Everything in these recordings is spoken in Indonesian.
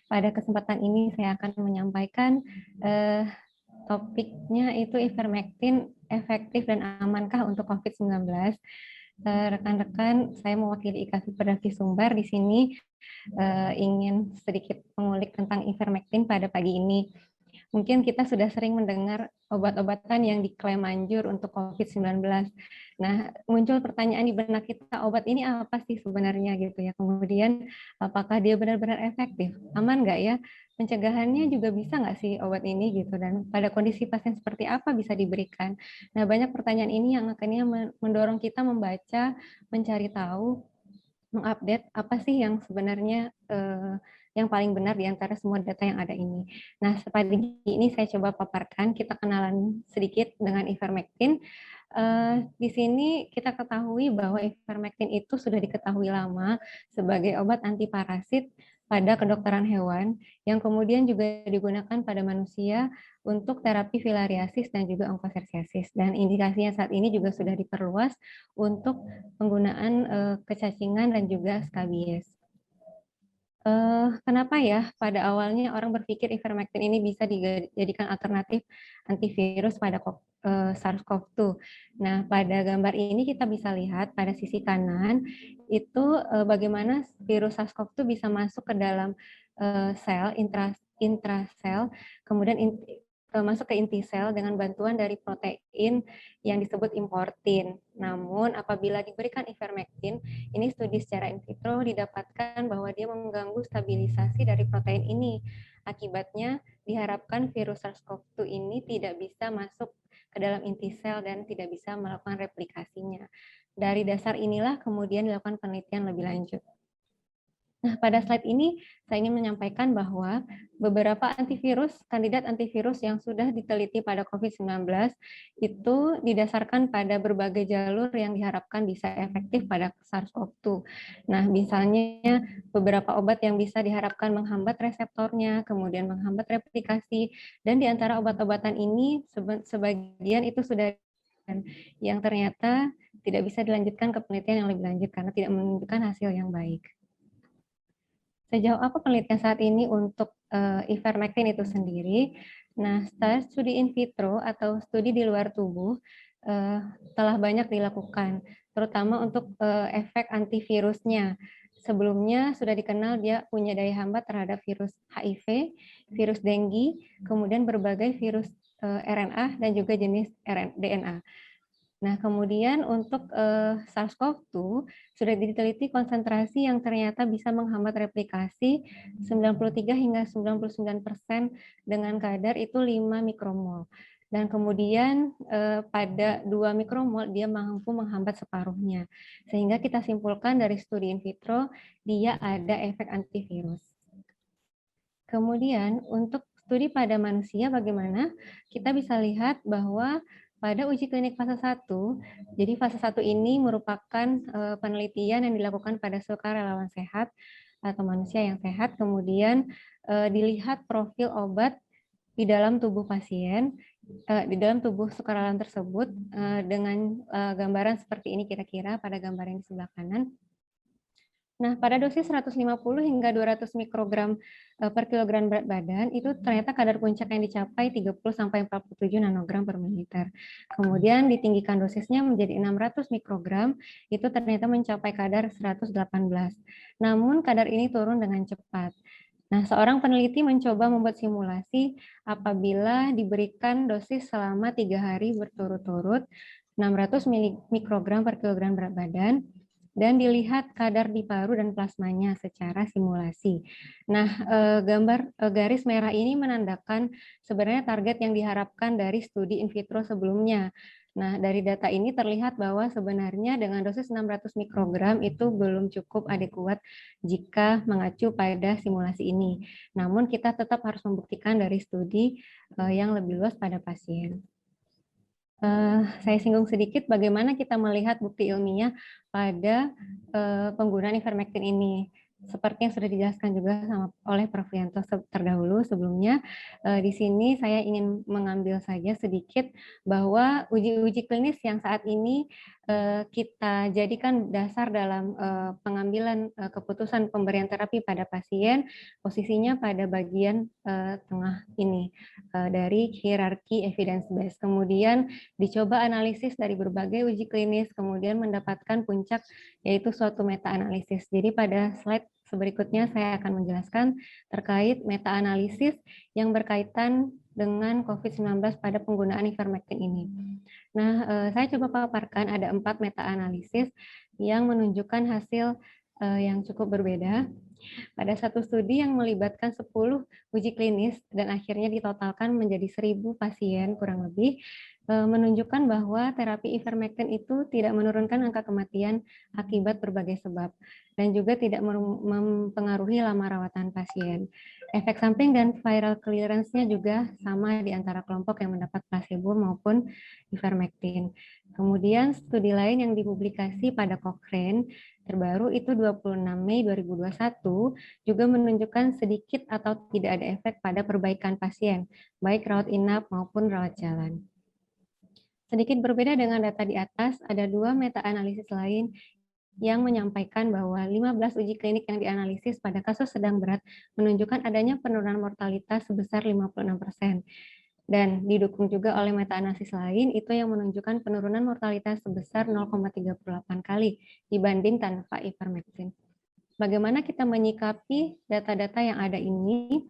Pada kesempatan ini saya akan menyampaikan topiknya itu ivermectin efektif dan amankah untuk COVID-19. Rekan-rekan, saya mewakili IKAVI Perdaki Sumbar di sini ingin sedikit mengulik tentang ivermectin pada pagi ini. Mungkin kita sudah sering mendengar obat-obatan yang diklaim manjur untuk COVID-19. Nah, muncul pertanyaan di benak kita, obat ini apa sih sebenarnya gitu ya. Kemudian, apakah dia benar-benar efektif? Aman nggak ya? Pencegahannya juga bisa nggak sih obat ini gitu, dan pada kondisi pasien seperti apa bisa diberikan. Nah, banyak pertanyaan ini yang akhirnya mendorong kita membaca, mencari tahu, mengupdate apa sih yang sebenarnya yang paling benar di antara semua data yang ada ini. Nah, pagi ini saya coba paparkan, kita kenalan sedikit dengan ivermectin. Di sini kita ketahui bahwa ivermectin itu sudah diketahui lama sebagai obat antiparasit pada kedokteran hewan, yang kemudian juga digunakan pada manusia untuk terapi filariasis dan juga onkosersiasis. Dan indikasinya saat ini juga sudah diperluas untuk penggunaan kecacingan dan juga skabies. Kenapa ya pada awalnya orang berpikir ivermectin ini bisa dijadikan alternatif antivirus pada SARS-CoV-2. Nah, pada gambar ini kita bisa lihat pada sisi kanan itu bagaimana virus SARS-CoV-2 bisa masuk ke dalam sel intrasel, kemudian masuk ke inti sel dengan bantuan dari protein yang disebut importin. Namun apabila diberikan ivermectin, ini studi secara in vitro didapatkan bahwa dia mengganggu stabilisasi dari protein ini. Akibatnya diharapkan virus SARS-CoV-2 ini tidak bisa masuk ke dalam inti sel dan tidak bisa melakukan replikasinya. Dari dasar inilah kemudian dilakukan penelitian lebih lanjut. Nah, pada slide ini saya ingin menyampaikan bahwa beberapa kandidat antivirus yang sudah diteliti pada COVID-19 itu didasarkan pada berbagai jalur yang diharapkan bisa efektif pada SARS-CoV-2. Nah, misalnya beberapa obat yang bisa diharapkan menghambat reseptornya, kemudian menghambat replikasi, dan di antara obat-obatan ini sebagian itu sudah yang ternyata tidak bisa dilanjutkan ke penelitian yang lebih lanjut karena tidak menunjukkan hasil yang baik. Sejauh apa penelitian saat ini untuk ivermectin itu sendiri? Nah, studi in vitro atau studi di luar tubuh telah banyak dilakukan, terutama untuk efek antivirusnya. Sebelumnya sudah dikenal dia punya daya hambat terhadap virus HIV, virus dengue, kemudian berbagai virus RNA dan juga jenis DNA. Nah, kemudian untuk SARS-CoV-2 sudah diteliti konsentrasi yang ternyata bisa menghambat replikasi 93 hingga 99% dengan kadar itu 5 mikromol. Dan kemudian pada 2 mikromol dia mampu menghambat separuhnya. Sehingga kita simpulkan dari studi in vitro dia ada efek antivirus. Kemudian untuk studi pada manusia bagaimana? Kita bisa lihat bahwa pada uji klinik fase 1, jadi fase 1 ini merupakan penelitian yang dilakukan pada sukarelawan sehat atau manusia yang sehat, kemudian dilihat profil obat di dalam tubuh pasien, di dalam tubuh sukarelawan tersebut dengan gambaran seperti ini kira-kira pada gambar yang di sebelah kanan. Nah, pada dosis 150 hingga 200 mikrogram per kilogram berat badan, itu ternyata kadar puncak yang dicapai 30 sampai 47 nanogram per mililiter. Kemudian ditinggikan dosisnya menjadi 600 mikrogram, itu ternyata mencapai kadar 118. Namun kadar ini turun dengan cepat. Nah, seorang peneliti mencoba membuat simulasi apabila diberikan dosis selama 3 hari berturut-turut 600 mikrogram per kilogram berat badan, dan dilihat kadar di paru dan plasmanya secara simulasi. Nah, gambar garis merah ini menandakan sebenarnya target yang diharapkan dari studi in vitro sebelumnya. Nah, dari data ini terlihat bahwa sebenarnya dengan dosis 600 mikrogram itu belum cukup adekuat jika mengacu pada simulasi ini. Namun kita tetap harus membuktikan dari studi yang lebih luas pada pasien. Saya singgung sedikit bagaimana kita melihat bukti ilmiah pada penggunaan ivermectin ini. Seperti yang sudah dijelaskan juga oleh Prof. Yanto terdahulu sebelumnya, di sini saya ingin mengambil saja sedikit bahwa uji klinis yang saat ini kita jadikan dasar dalam pengambilan keputusan pemberian terapi pada pasien, posisinya pada bagian tengah ini dari hierarki evidence base. Kemudian dicoba analisis dari berbagai uji klinis, kemudian mendapatkan puncak yaitu suatu meta-analisis. Jadi pada slide berikutnya saya akan menjelaskan terkait meta-analisis yang berkaitan dengan COVID-19 pada penggunaan ivermectin ini. Nah, saya coba paparkan ada 4 meta-analisis yang menunjukkan hasil yang cukup berbeda. Pada satu studi yang melibatkan 10 uji klinis dan akhirnya ditotalkan menjadi 1.000 pasien kurang lebih, menunjukkan bahwa terapi ivermectin itu tidak menurunkan angka kematian akibat berbagai sebab dan juga tidak mempengaruhi lama rawatan pasien. Efek samping dan viral clearance-nya juga sama di antara kelompok yang mendapat placebo maupun ivermectin. Kemudian studi lain yang dipublikasi pada Cochrane terbaru itu 26 Mei 2021 juga menunjukkan sedikit atau tidak ada efek pada perbaikan pasien, baik rawat inap maupun rawat jalan. Sedikit berbeda dengan data di atas, ada 2 meta-analisis lain yang menyampaikan bahwa 15 uji klinik yang dianalisis pada kasus sedang berat menunjukkan adanya penurunan mortalitas sebesar 56%. Dan didukung juga oleh meta-analisis lain itu yang menunjukkan penurunan mortalitas sebesar 0,38 kali dibanding tanpa ivermectin. Bagaimana kita menyikapi data-data yang ada ini?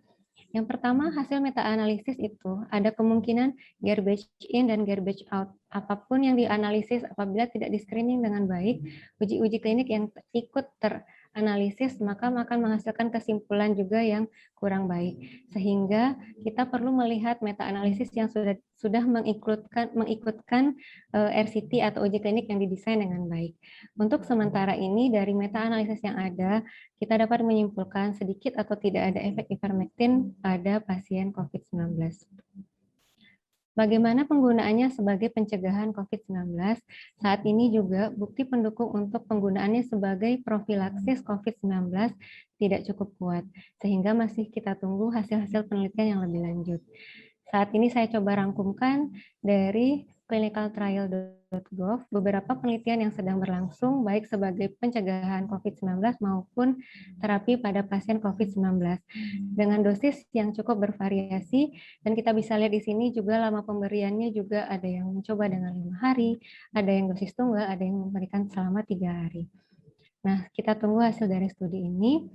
Yang pertama, hasil meta-analisis itu ada kemungkinan garbage in dan garbage out. Apapun yang dianalisis apabila tidak di-screening dengan baik, uji-uji klinik yang ikut teranalisis maka akan menghasilkan kesimpulan juga yang kurang baik. Sehingga kita perlu melihat meta-analisis yang sudah mengikutkan RCT atau uji klinik yang didesain dengan baik. Untuk sementara ini dari meta-analisis yang ada, kita dapat menyimpulkan sedikit atau tidak ada efek ivermectin pada pasien COVID-19. Bagaimana penggunaannya sebagai pencegahan COVID-19? Saat ini juga bukti pendukung untuk penggunaannya sebagai profilaksis COVID-19 tidak cukup kuat, sehingga masih kita tunggu hasil-hasil penelitian yang lebih lanjut. Saat ini saya coba rangkumkan dari clinicaltrial.gov beberapa penelitian yang sedang berlangsung baik sebagai pencegahan COVID-19 maupun terapi pada pasien COVID-19 dengan dosis yang cukup bervariasi dan kita bisa lihat di sini juga lama pemberiannya juga ada yang mencoba dengan 5 hari, ada yang dosis tunggal, ada yang memberikan selama 3 hari. Nah, kita tunggu hasil dari studi ini.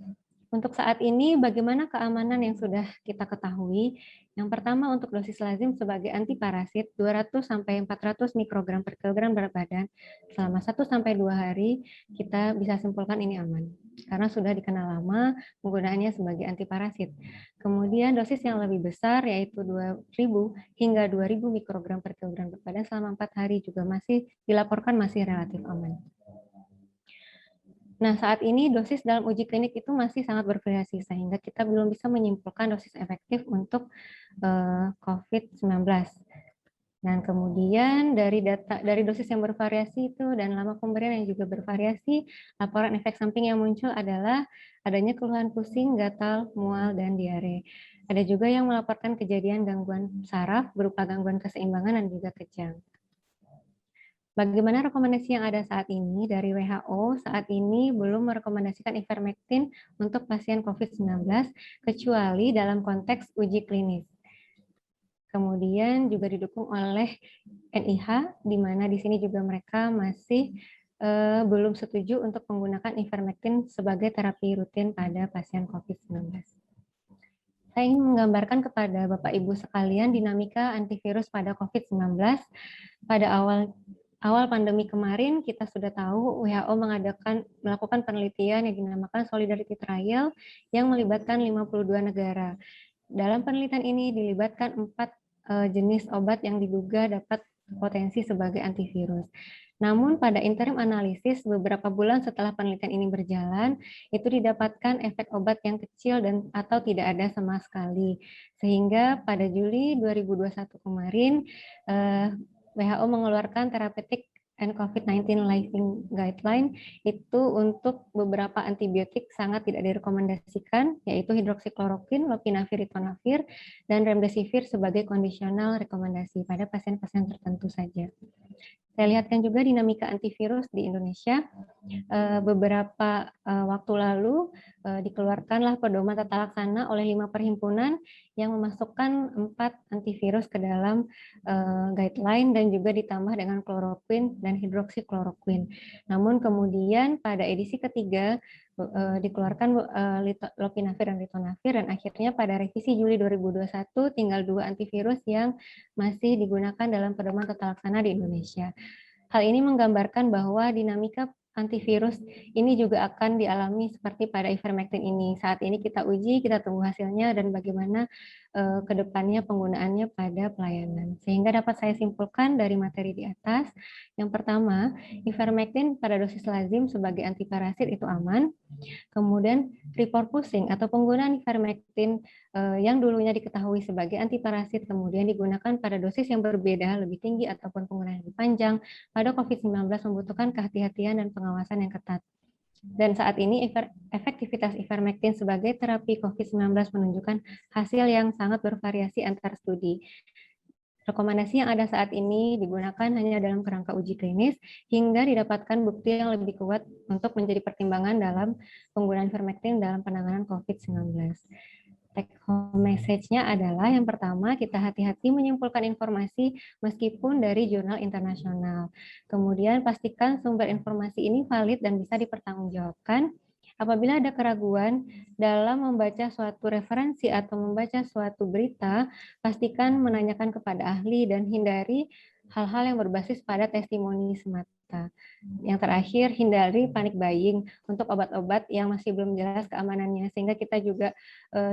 Untuk saat ini, bagaimana keamanan yang sudah kita ketahui? Yang pertama, untuk dosis lazim sebagai antiparasit 200-400 mikrogram per kilogram berat badan selama 1-2 hari, kita bisa simpulkan ini aman. Karena sudah dikenal lama penggunaannya sebagai antiparasit. Kemudian dosis yang lebih besar yaitu 2.000 hingga 2.000 mikrogram per kilogram berat badan selama 4 hari juga masih dilaporkan masih relatif aman. Nah, saat ini dosis dalam uji klinik itu masih sangat bervariasi, sehingga kita belum bisa menyimpulkan dosis efektif untuk COVID-19. Dan kemudian dari dosis yang bervariasi itu dan lama pemberian yang juga bervariasi, laporan efek samping yang muncul adalah adanya keluhan pusing, gatal, mual, dan diare. Ada juga yang melaporkan kejadian gangguan saraf berupa gangguan keseimbangan dan juga kejang. Bagaimana rekomendasi yang ada saat ini dari WHO saat ini belum merekomendasikan ivermectin untuk pasien COVID-19 kecuali dalam konteks uji klinis. Kemudian juga didukung oleh NIH, di mana di sini juga mereka masih belum setuju untuk menggunakan ivermectin sebagai terapi rutin pada pasien COVID-19. Saya ingin menggambarkan kepada Bapak Ibu sekalian dinamika antivirus pada COVID-19 pada awal pandemi kemarin kita sudah tahu WHO melakukan penelitian yang dinamakan Solidarity Trial yang melibatkan 52 negara. Dalam penelitian ini dilibatkan 4 jenis obat yang diduga dapat potensi sebagai antivirus. Namun pada interim analisis beberapa bulan setelah penelitian ini berjalan, itu didapatkan efek obat yang kecil dan atau tidak ada sama sekali. Sehingga pada Juli 2021 kemarin WHO mengeluarkan Therapeutic and COVID-19 Living Guideline itu untuk beberapa antibiotik sangat tidak direkomendasikan, yaitu hidroksikloroquine, lopinavir, ritonavir, dan remdesivir sebagai kondisional rekomendasi pada pasien-pasien tertentu saja. Saya lihatkan juga dinamika antivirus di Indonesia. Beberapa waktu lalu dikeluarkanlah pedoman tata laksana oleh 5 perhimpunan yang memasukkan 4 antivirus ke dalam guideline dan juga ditambah dengan kloroquine dan hidroksikloroquine. Namun kemudian pada edisi ketiga dikeluarkan lopinavir dan ritonavir, dan akhirnya pada revisi Juli 2021 tinggal 2 antivirus yang masih digunakan dalam pedoman tata laksana di Indonesia. Hal ini menggambarkan bahwa dinamika antivirus ini juga akan dialami seperti pada ivermectin ini. Saat ini kita uji, kita tunggu hasilnya dan bagaimana ke depannya penggunaannya pada pelayanan. Sehingga dapat saya simpulkan dari materi di atas, yang pertama, ivermectin pada dosis lazim sebagai antiparasit itu aman. Kemudian repurposing atau penggunaan ivermectin yang dulunya diketahui sebagai antiparasit kemudian digunakan pada dosis yang berbeda, lebih tinggi ataupun penggunaan yang lebih panjang pada COVID-19 membutuhkan kehati-hatian dan pengawasan yang ketat. Dan saat ini efektivitas ivermectin sebagai terapi COVID-19 menunjukkan hasil yang sangat bervariasi antar studi. Rekomendasi yang ada saat ini digunakan hanya dalam kerangka uji klinis hingga didapatkan bukti yang lebih kuat untuk menjadi pertimbangan dalam penggunaan ivermectin dalam penanganan COVID-19. Take home message-nya adalah yang pertama, kita hati-hati menyimpulkan informasi meskipun dari jurnal internasional. Kemudian pastikan sumber informasi ini valid dan bisa dipertanggungjawabkan. Apabila ada keraguan dalam membaca suatu referensi atau membaca suatu berita, pastikan menanyakan kepada ahli dan hindari hal-hal yang berbasis pada testimoni semata. Yang terakhir, hindari panic buying untuk obat-obat yang masih belum jelas keamanannya, sehingga kita juga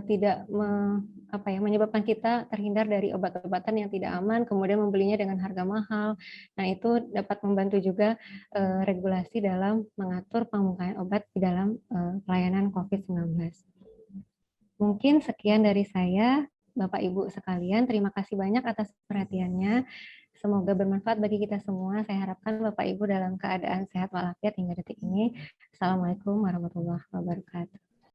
tidak menyebabkan kita terhindar dari obat-obatan yang tidak aman, kemudian membelinya dengan harga mahal. Nah, itu dapat membantu juga regulasi dalam mengatur pemakaian obat di dalam pelayanan COVID-19. Mungkin sekian dari saya, Bapak Ibu sekalian. Terima kasih banyak atas perhatiannya. Semoga bermanfaat bagi kita semua. Saya harapkan Bapak Ibu dalam keadaan sehat walafiat hingga detik ini. Assalamualaikum warahmatullahi wabarakatuh.